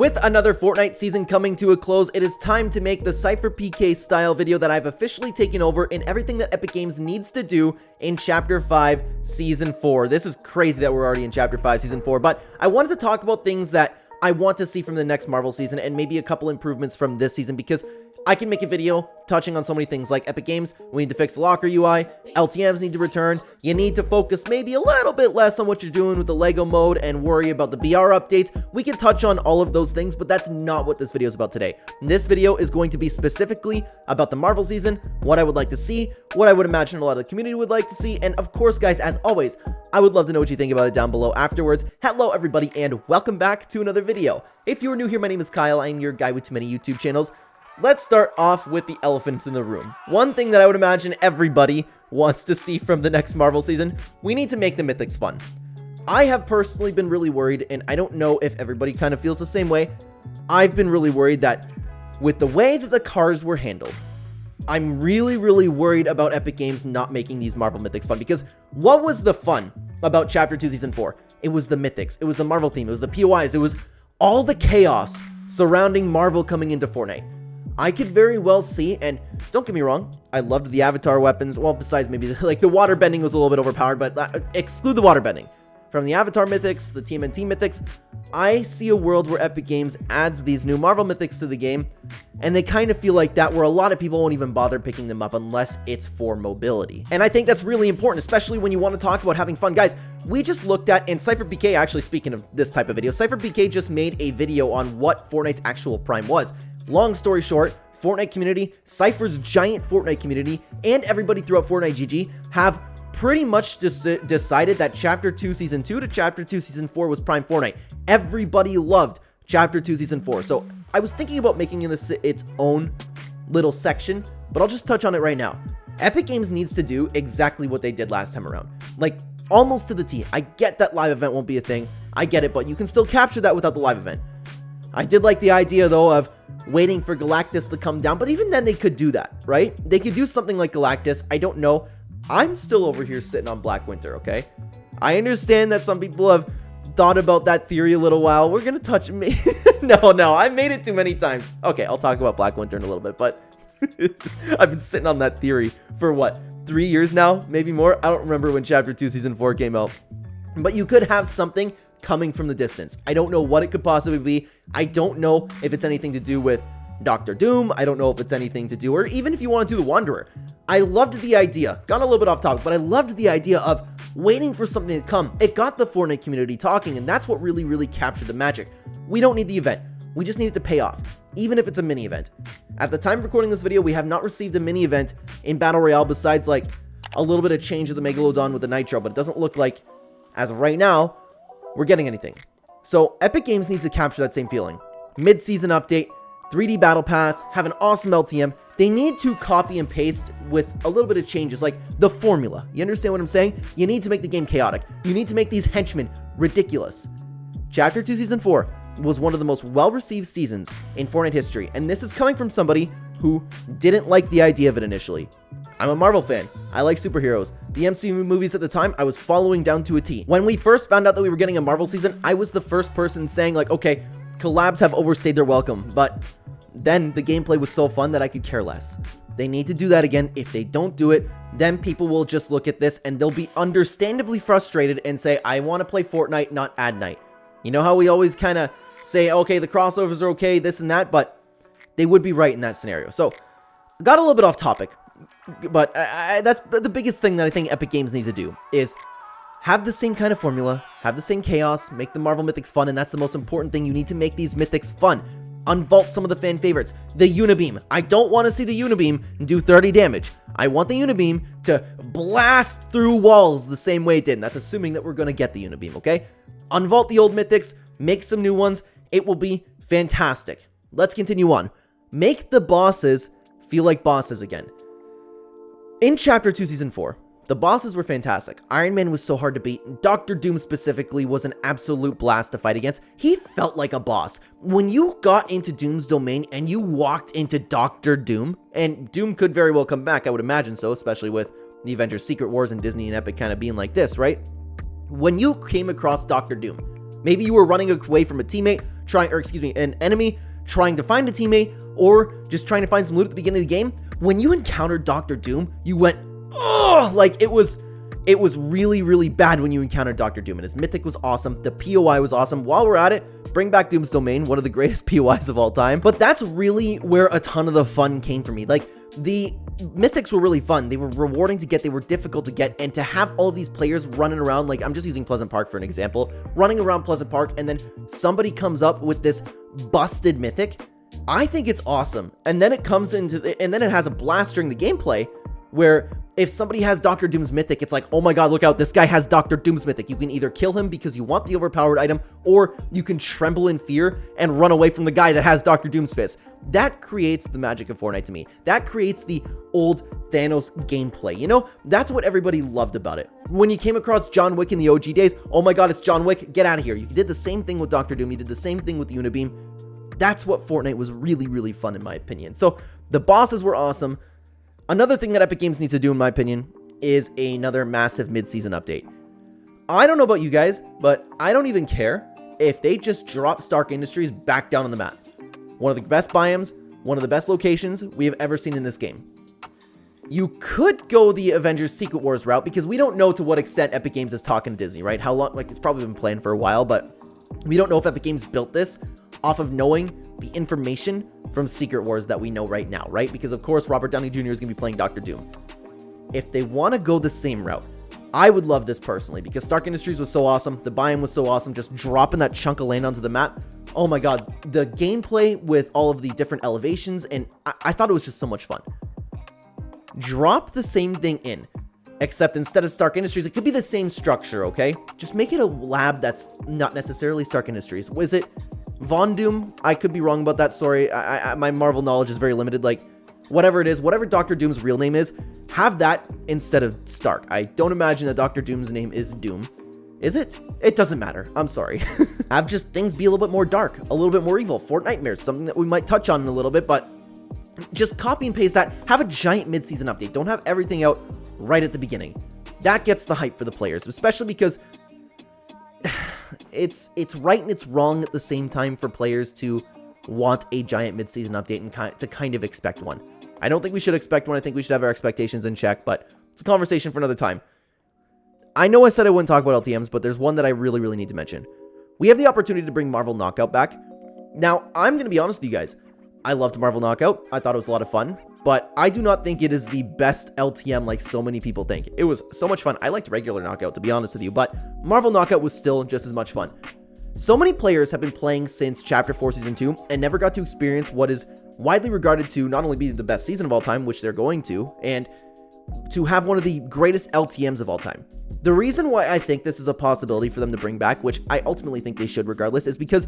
With another Fortnite season coming to a close, it is time to make the SypherPK style video that I've officially taken over in everything that Epic Games needs to do in Chapter 5, Season 4. This is crazy that we're already in Chapter 5, Season 4, but I wanted to talk about things that I want to see from the next Marvel season and maybe a couple improvements from this season, because I can make a video touching on so many things like Epic Games. We need to fix the locker UI, LTMs need to return, you need to focus maybe a little bit less on what you're doing with the Lego mode and worry about the BR updates. We can touch on all of those things, but that's not what this video is about today. This video is going to be specifically about the Marvel season, what I would like to see, what I would imagine a lot of the community would like to see, and of course, guys, as always, I would love to know what you think about it down below afterwards. Hello, everybody, and welcome back to another video. If you are new here, my name is Kyle. I am your guy with too many YouTube channels. Let's start off with the elephant in the room. One thing that I would imagine everybody wants to see from the next Marvel season, we need to make the mythics fun. I have personally been really worried, and I don't know if everybody kind of feels the same way. I've been really worried that with the way that the cars were handled, I'm really worried about Epic Games not making these Marvel mythics fun, because what was the fun about Chapter 2 Season 4? It was the mythics, it was the Marvel theme, it was the POIs, it was all the chaos surrounding Marvel coming into Fortnite. I could very well see, and don't get me wrong, I loved the avatar weapons, well, besides maybe like the water bending was a little bit overpowered, but exclude the water bending. From the avatar mythics, the TMNT mythics, I see a world where Epic Games adds these new Marvel mythics to the game, and they kind of feel like that, where a lot of people won't even bother picking them up unless it's for mobility. And I think that's really important, especially when you want to talk about having fun. Guys, we just looked at, and SypherPK, actually speaking of this type of video, SypherPK just made a video on what Fortnite's actual prime was. Long story short, Fortnite community, Cypher's giant Fortnite community, and everybody throughout Fortnite GG have pretty much decided that Chapter 2 Season 2 to Chapter 2 Season 4 was prime Fortnite. Everybody loved Chapter 2 Season 4. So I was thinking about making this its own little section, but I'll just touch on it right now. Epic Games needs to do exactly what they did last time around. Like, almost to the T. I get that live event won't be a thing. I get it, but you can still capture that without the live event. I did like the idea, though, of waiting for Galactus to come down, but even then they could do that, right? They could do something like Galactus. I don't know. I'm still over here sitting on Black Winter, okay? I understand that some people have thought about that theory a little while. We're gonna touch me. No, I made it too many times. Okay, I'll talk about Black Winter in a little bit, but I've been sitting on that theory for what, 3 years now? Maybe more? I don't remember when Chapter 2 Season 4 came out. But you could have something coming from the distance. I don't know what it could possibly be. I don't know if it's anything to do with Doctor Doom. I don't know if it's anything to do, or even if you want to do the Wanderer. I loved the idea. Got a little bit off topic, but I loved the idea of waiting for something to come. It got the Fortnite community talking, and that's what really captured the magic. We don't need the event. We just need it to pay off, even if it's a mini event. At the time of recording this video, we have not received a mini event in Battle Royale besides like a little bit of change of the Megalodon with the Nitro, but it doesn't look like, as of right now, we're getting anything. So Epic Games needs to capture that same feeling. Mid-season update, 3D Battle Pass, have an awesome LTM. They need to copy and paste with a little bit of changes, like the formula. You understand what I'm saying? You need to make the game chaotic. You need to make these henchmen ridiculous. Chapter 2 Season 4 was one of the most well-received seasons in Fortnite history, and this is coming from somebody who didn't like the idea of it initially. I'm a Marvel fan. I like superheroes. The MCU movies at the time, I was following down to a T. When we first found out that we were getting a Marvel season, I was the first person saying like, okay, collabs have overstayed their welcome, but then the gameplay was so fun that I could care less. They need to do that again. If they don't do it, then people will just look at this and they'll be understandably frustrated and say, I want to play Fortnite, not Ad Night. You know how we always kind of say, okay, the crossovers are okay, this and that, but they would be right in that scenario. So, got a little bit off topic. But that's the biggest thing that I think Epic Games needs to do is have the same kind of formula, have the same chaos, make the Marvel mythics fun, and that's the most important thing. You need to make these mythics fun. Unvault some of the fan favorites. The Unibeam. I don't want to see the Unibeam do 30 damage. I want the Unibeam to blast through walls the same way it did. And that's assuming that we're going to get the Unibeam, okay? Unvault the old mythics, make some new ones. It will be fantastic. Let's continue on. Make the bosses feel like bosses again. In Chapter 2 Season 4, the bosses were fantastic. Iron Man was so hard to beat. Doctor Doom specifically was an absolute blast to fight against. He felt like a boss. When you got into Doom's domain and you walked into Doctor Doom, and Doom could very well come back, I would imagine so, especially with the Avengers Secret Wars and Disney and Epic kind of being like this, right? When you came across Doctor Doom, maybe you were running away from a teammate, an enemy trying to find a teammate, or just trying to find some loot at the beginning of the game, when you encountered Dr. Doom, you went, oh, like it was really, really bad when you encountered Dr. Doom, and his mythic was awesome. The POI was awesome. While we're at it, bring back Doom's Domain, one of the greatest POIs of all time. But that's really where a ton of the fun came for me. Like, the mythics were really fun. They were rewarding to get, they were difficult to get, and to have all of these players running around, like, I'm just using Pleasant Park for an example, running around Pleasant Park, and then somebody comes up with this busted mythic. I think it's awesome. And then it comes into, and then it has a blast during the gameplay, where if somebody has Dr. Doom's mythic, it's like, oh my god, look out, this guy has Dr. Doom's mythic. You can either kill him because you want the overpowered item, or you can tremble in fear and run away from the guy that has Dr. Doom's fist. That creates the magic of Fortnite to me. That creates the old Thanos gameplay. You know, that's what everybody loved about it. When you came across John Wick in the OG days, oh my god, it's John Wick, get out of here. You did the same thing with Dr. Doom, you did the same thing with Unibeam. That's what Fortnite was really, really fun in my opinion. So the bosses were awesome. Another thing that Epic Games needs to do, in my opinion, is another massive mid-season update. I don't know about you guys, but I don't even care if they just drop Stark Industries back down on the map. One of the best biomes, one of the best locations we have ever seen in this game. You could go the Avengers Secret Wars route, because we don't know to what extent Epic Games is talking to Disney, right? How long, like, it's probably been planned for a while, but we don't know if Epic Games built this off of knowing the information from Secret Wars that we know right now, right? Because of course, Robert Downey Jr. is going to be playing Dr. Doom. If they want to go the same route, I would love this personally, because Stark Industries was so awesome. The biome was so awesome. Just dropping that chunk of land onto the map. Oh my god, the gameplay with all of the different elevations, and I thought it was just so much fun. Drop the same thing in, except instead of Stark Industries, it could be the same structure, okay? Just make it a lab that's not necessarily Stark Industries. Was it Von Doom? I could be wrong about that, sorry. My Marvel knowledge is very limited. Like, whatever it is, whatever Dr. Doom's real name is, have that instead of Stark. I don't imagine that Dr. Doom's name is Doom. Is it? It doesn't matter. I'm sorry. Have just things be a little bit more dark, a little bit more evil. Fortnitemares, something that we might touch on in a little bit, but just copy and paste that. Have a giant mid-season update. Don't have everything out right at the beginning. That gets the hype for the players, especially because it's right and it's wrong at the same time for players to want a giant mid-season update and to kind of expect one. I don't think we should expect one. I think we should have our expectations in check, but it's a conversation for another time. I know I said I wouldn't talk about LTMs, but there's one that I really, really need to mention. We have the opportunity to bring Marvel Knockout back. Now, I'm going to be honest with you guys. I loved Marvel Knockout. I thought it was a lot of fun, but I do not think it is the best LTM like so many people think. It was so much fun. I liked regular Knockout, to be honest with you, but Marvel Knockout was still just as much fun. So many players have been playing since Chapter 4 Season 2 and never got to experience what is widely regarded to not only be the best season of all time, which they're going to, and to have one of the greatest LTMs of all time. The reason why I think this is a possibility for them to bring back, which I ultimately think they should regardless, is because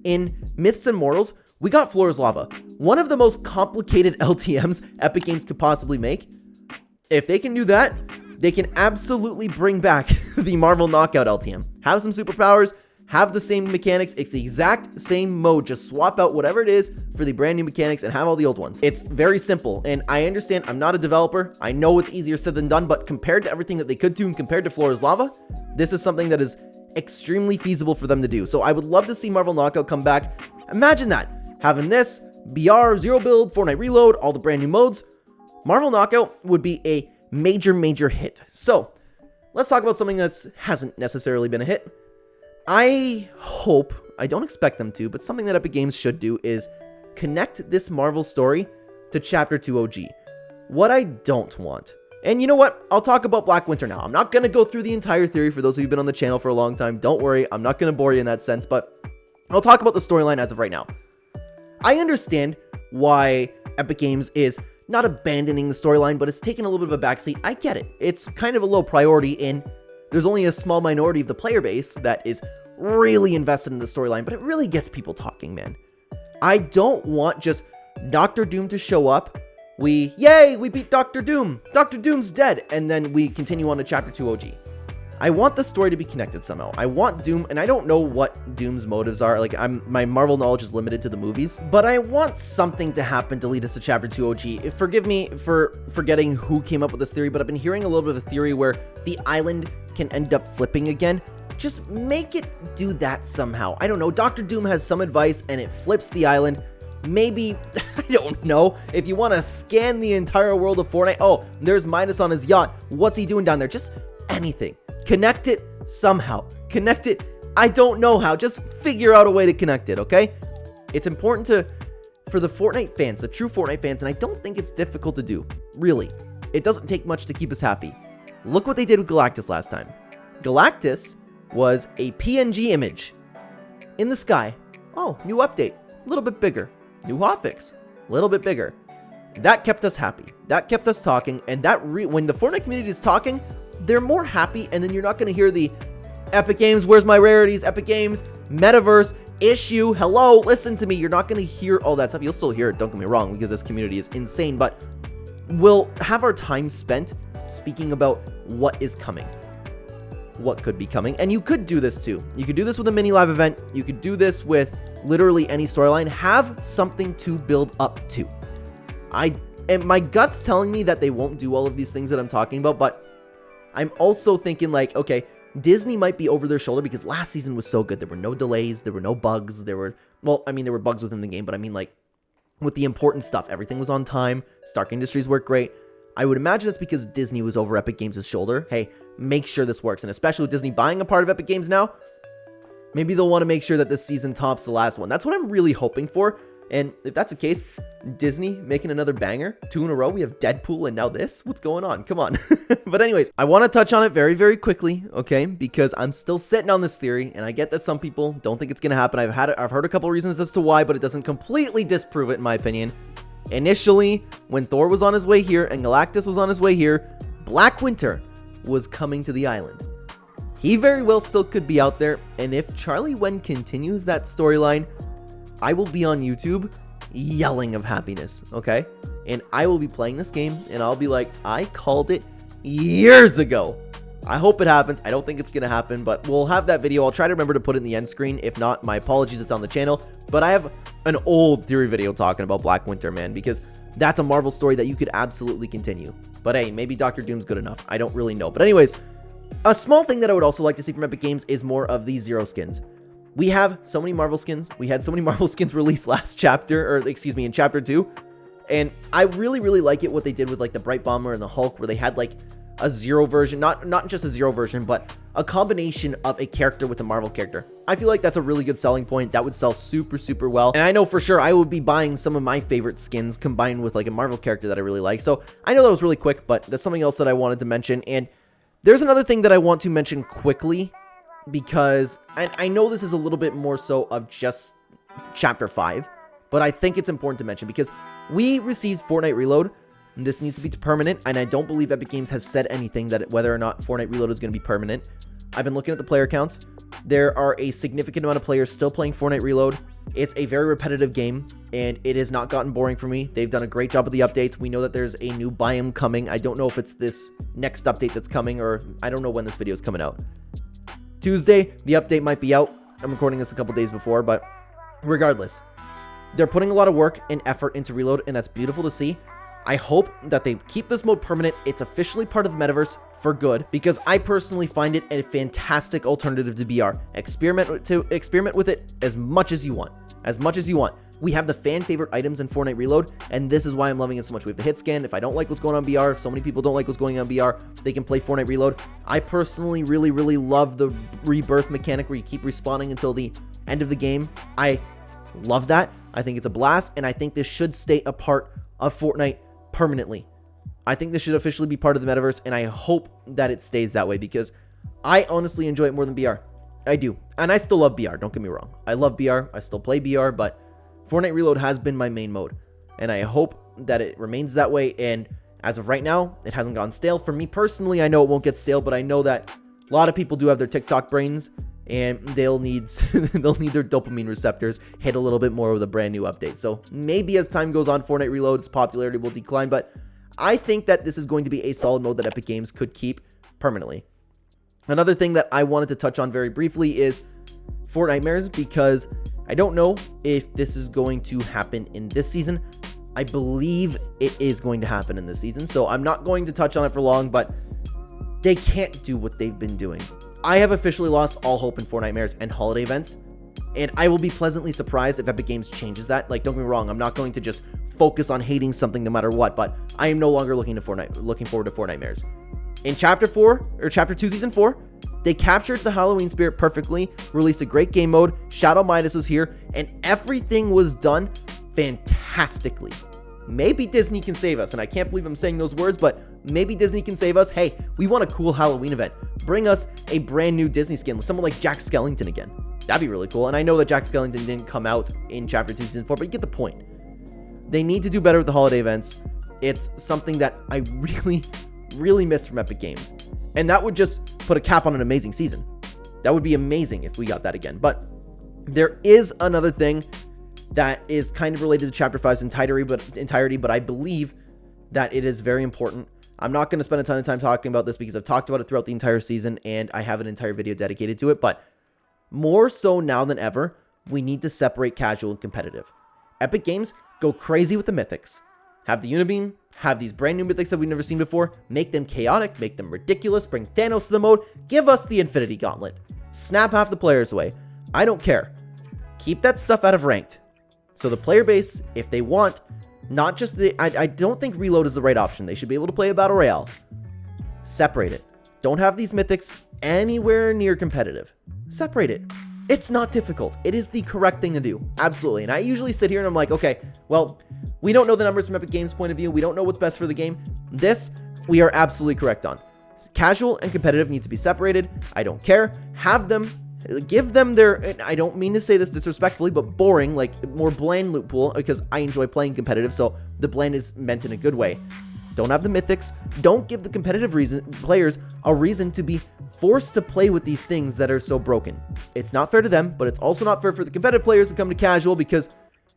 in Myths and Mortals, we got Floor's Lava, one of the most complicated LTMs Epic Games could possibly make. If they can do that, they can absolutely bring back the Marvel Knockout LTM. Have some superpowers, have the same mechanics. It's the exact same mode. Just swap out whatever it is for the brand new mechanics and have all the old ones. It's very simple, and I understand I'm not a developer. I know it's easier said than done, but compared to everything that they could do and compared to Floor's Lava, this is something that is extremely feasible for them to do. So I would love to see Marvel Knockout come back. Imagine that. Having this, BR, Zero Build, Fortnite Reload, all the brand new modes. Marvel Knockout would be a major, major hit. So let's talk about something that hasn't necessarily been a hit. I hope, I don't expect them to, but something that Epic Games should do is connect this Marvel story to Chapter 2 OG. What I don't want, and you know what, I'll talk about Black Winter now. I'm not going to go through the entire theory for those of you who've been on the channel for a long time. Don't worry, I'm not going to bore you in that sense, but I'll talk about the storyline as of right now. I understand why Epic Games is not abandoning the storyline, but it's taking a little bit of a backseat. I get it. It's kind of a low priority, and there's only a small minority of the player base that is really invested in the storyline, but it really gets people talking, man. I don't want just Dr. Doom to show up. Yay, we beat Dr. Doom. Dr. Doom's dead. And then we continue on to Chapter 2 OG. I want the story to be connected somehow. I want Doom, and I don't know what Doom's motives are. Like, my Marvel knowledge is limited to the movies, but I want something to happen to lead us to Chapter 2 OG. Forgive me for forgetting who came up with this theory, but I've been hearing a little bit of a theory where the island can end up flipping again. Just make it do that somehow. I don't know. Dr. Doom has some advice and it flips the island. Maybe, I don't know, if you want to scan the entire world of Fortnite. Oh, there's Midas on his yacht. What's he doing down there? Just anything. Connect it somehow. Connect it. I don't know how. Just figure out a way to connect it, okay? It's important for the Fortnite fans, the true Fortnite fans, and I don't think it's difficult to do. Really. It doesn't take much to keep us happy. Look what they did with Galactus last time. Galactus was a PNG image in the sky. Oh, new update. A little bit bigger. New hotfix. A little bit bigger. That kept us happy. That kept us talking. And when the Fortnite community is talking, they're more happy. And then you're not going to hear the Epic Games, where's my rarities? Epic Games, Metaverse, issue, hello, listen to me. You're not going to hear all that stuff. You'll still hear it, don't get me wrong, because this community is insane. But we'll have our time spent speaking about what is coming. What could be coming. And you could do this too. You could do this with a mini live event. You could do this with literally any storyline. Have something to build up to. And my gut's telling me that they won't do all of these things that I'm talking about, but I'm also thinking like, okay, Disney might be over their shoulder because last season was so good. There were no delays. There were no bugs. There were bugs within the game, but I mean like with the important stuff, everything was on time. Stark Industries worked great. I would imagine that's because Disney was over Epic Games' shoulder. Hey, make sure this works. And especially with Disney buying a part of Epic Games now, maybe they'll want to make sure that this season tops the last one. That's what I'm really hoping for. And if that's the case, Disney making another banger, 2 in a row. We have Deadpool and now this. What's going on? Come on. But anyways, I want to touch on it very, very quickly, okay? Because I'm still sitting on this theory, and I get that some people don't think it's going to happen. I've heard a couple reasons as to why, but it doesn't completely disprove it, in my opinion. Initially, when Thor was on his way here and Galactus was on his way here, Black Winter was coming to the island. He very well still could be out there, and if Charlie Wen continues that storyline, I will be on YouTube yelling of happiness, okay? And I will be playing this game, and I'll be like, I called it years ago. I hope it happens. I don't think it's going to happen, but we'll have that video. I'll try to remember to put it in the end screen. If not, my apologies, it's on the channel. But I have an old theory video talking about Black Winter, man, because that's a Marvel story that you could absolutely continue. But hey, maybe Dr. Doom's good enough. I don't really know. But anyways, a small thing that I would also like to see from Epic Games is more of these Zero skins. We have so many Marvel skins. We had so many Marvel skins released last chapter, or excuse me, in chapter 2. And I really, really like it what they did with like the Bright Bomber and the Hulk, where they had like a Zero version, not just a Zero version, but a combination of a character with a Marvel character. I feel like that's a really good selling point. That would sell super, super well. And I know for sure I would be buying some of my favorite skins combined with like a Marvel character that I really like. So I know that was really quick, but that's something else that I wanted to mention. And there's another thing that I want to mention quickly, because I know this is a little bit more so of just chapter 5, but I think it's important to mention because we received Fortnite Reload. And this needs to be permanent, and I don't believe Epic Games has said anything that whether or not Fortnite Reload is going to be permanent. I've been looking at the player counts. There are a significant amount of players still playing Fortnite Reload. It's a very repetitive game, and it has not gotten boring for me. They've done a great job with the updates. We know that there's a new biome coming. I don't know if it's this next update that's coming, or I don't know when this video is coming out. Tuesday, the update might be out. I'm recording this a couple days before, but regardless, they're putting a lot of work and effort into Reload, and that's beautiful to see. I hope that they keep this mode permanent. It's officially part of the metaverse for good, because I personally find it a fantastic alternative to BR. Experiment with it as much as you want. We have the fan favorite items in Fortnite Reload, and this is why I'm loving it so much. We have the hit scan. If I don't like what's going on BR, if so many people don't like what's going on BR, they can play Fortnite Reload. I personally really, really love the rebirth mechanic where you keep respawning until the end of the game. I love that. I think it's a blast, and I think this should stay a part of Fortnite permanently. I think this should officially be part of the metaverse, and I hope that it stays that way, because I honestly enjoy it more than BR. I do. And I still love BR, don't get me wrong. I love BR, I still play BR, but Fortnite Reload has been my main mode, and I hope that it remains that way. And as of right now, it hasn't gone stale. For me personally, I know it won't get stale, but I know that a lot of people do have their TikTok brains, and they'll need their dopamine receptors hit a little bit more with a brand new update. So maybe as time goes on, Fortnite Reload's popularity will decline, but I think that this is going to be a solid mode that Epic Games could keep permanently. Another thing that I wanted to touch on very briefly is Fortnitemares, because I don't know if this is going to happen in this season. I believe it is going to happen in this season, so I'm not going to touch on it for long, but they can't do what they've been doing. I have officially lost all hope in Fortnite and holiday events, and I will be pleasantly surprised if Epic Games changes that. Like, don't get me wrong, I'm not going to just focus on hating something no matter what, but I am no longer looking forward to Fortnite. In Chapter 2, Season 4, they captured the Halloween spirit perfectly, released a great game mode, Shadow Midas was here, and everything was done fantastically. Maybe Disney can save us, and I can't believe I'm saying those words, but maybe Disney can save us. Hey, we want a cool Halloween event. Bring us a brand new Disney skin, someone like Jack Skellington again. That'd be really cool, and I know that Jack Skellington didn't come out in Chapter 2, Season 4, but you get the point. They need to do better with the holiday events. It's something that I really miss from Epic Games, and that would just put a cap on an amazing season. That would be amazing if we got that again. But there is another thing that is kind of related to Chapter 5's entirety, but I believe that it is very important. I'm not going to spend a ton of time talking about this because I've talked about it throughout the entire season, and I have an entire video dedicated to it, but more so now than ever, we need to separate casual and competitive. Epic Games, go crazy with the mythics. Have the Unibeam, have these brand new mythics that we've never seen before, make them chaotic, make them ridiculous, bring Thanos to the mode, give us the Infinity Gauntlet. Snap half the players away. I don't care. Keep that stuff out of ranked. So the player base, if they want, not just the... I don't think reload is the right option. They should be able to play a Battle Royale. Separate it. Don't have these mythics anywhere near competitive. Separate it. It's not difficult. It is the correct thing to do. Absolutely. And I usually sit here and I'm like, okay, well, we don't know the numbers from Epic Games' point of view. We don't know what's best for the game. This, we are absolutely correct on. Casual and competitive need to be separated. I don't care. Have them. Give them their, I don't mean to say this disrespectfully, but boring, like more bland loot pool, because I enjoy playing competitive, so the bland is meant in a good way. Don't have the mythics. Don't give the competitive players a reason to be forced to play with these things that are so broken. It's not fair to them, but it's also not fair for the competitive players to come to casual because,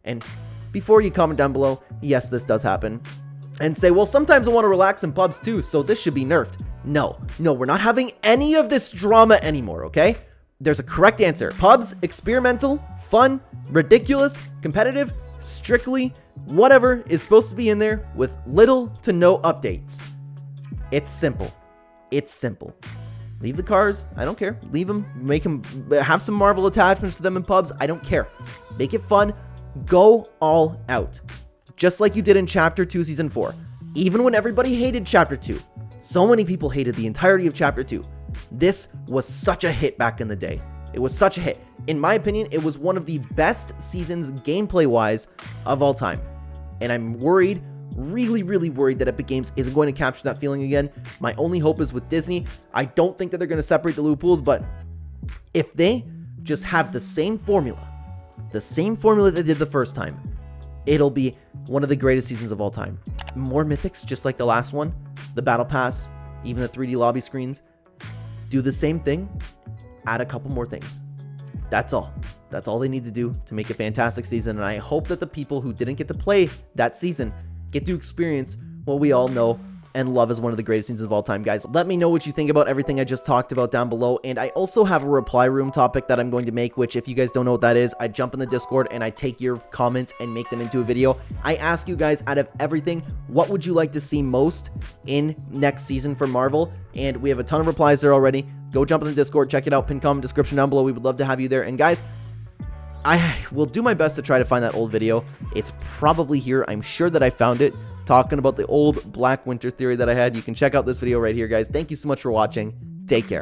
and before you comment down below, yes, this does happen, and say, well, sometimes I want to relax in pubs too, so this should be nerfed. No, we're not having any of this drama anymore, okay? There's a correct answer. Pubs, experimental, fun, ridiculous, competitive, strictly, whatever is supposed to be in there with little to no updates. It's simple. It's simple. Leave the cars. I don't care. Leave them. Make them. Have some Marvel attachments to them in pubs. I don't care. Make it fun. Go all out. Just like you did in Chapter 2, Season 4. Even when everybody hated Chapter 2. So many people hated the entirety of Chapter 2. This was such a hit back in the day. It was such a hit. In my opinion, it was one of the best seasons gameplay-wise of all time. And I'm worried, really worried that Epic Games isn't going to capture that feeling again. My only hope is with Disney. I don't think that they're going to separate the loot pools, but if they just have the same formula they did the first time, it'll be one of the greatest seasons of all time. More mythics, just like the last one, the battle pass, even the 3D lobby screens. Do the same thing, add a couple more things. That's all. That's all they need to do to make a fantastic season, and I hope that the people who didn't get to play that season get to experience what we all know and love as one of the greatest seasons of all time, guys. Let me know what you think about everything I just talked about down below, and I also have a reply room topic that I'm going to make, which if you guys don't know what that is, I jump in the Discord and I take your comments and make them into a video. I ask you guys, out of everything, what would you like to see most in next season for Marvel? And we have a ton of replies there already. Go jump in the Discord, check it out, pin comment description down below. We would love to have you there. And guys, I will do my best to try to find that old video. It's probably here. I'm sure that I found it, talking about the old Black Winter theory that I had. You can check out this video right here, guys. Thank you so much for watching. Take care.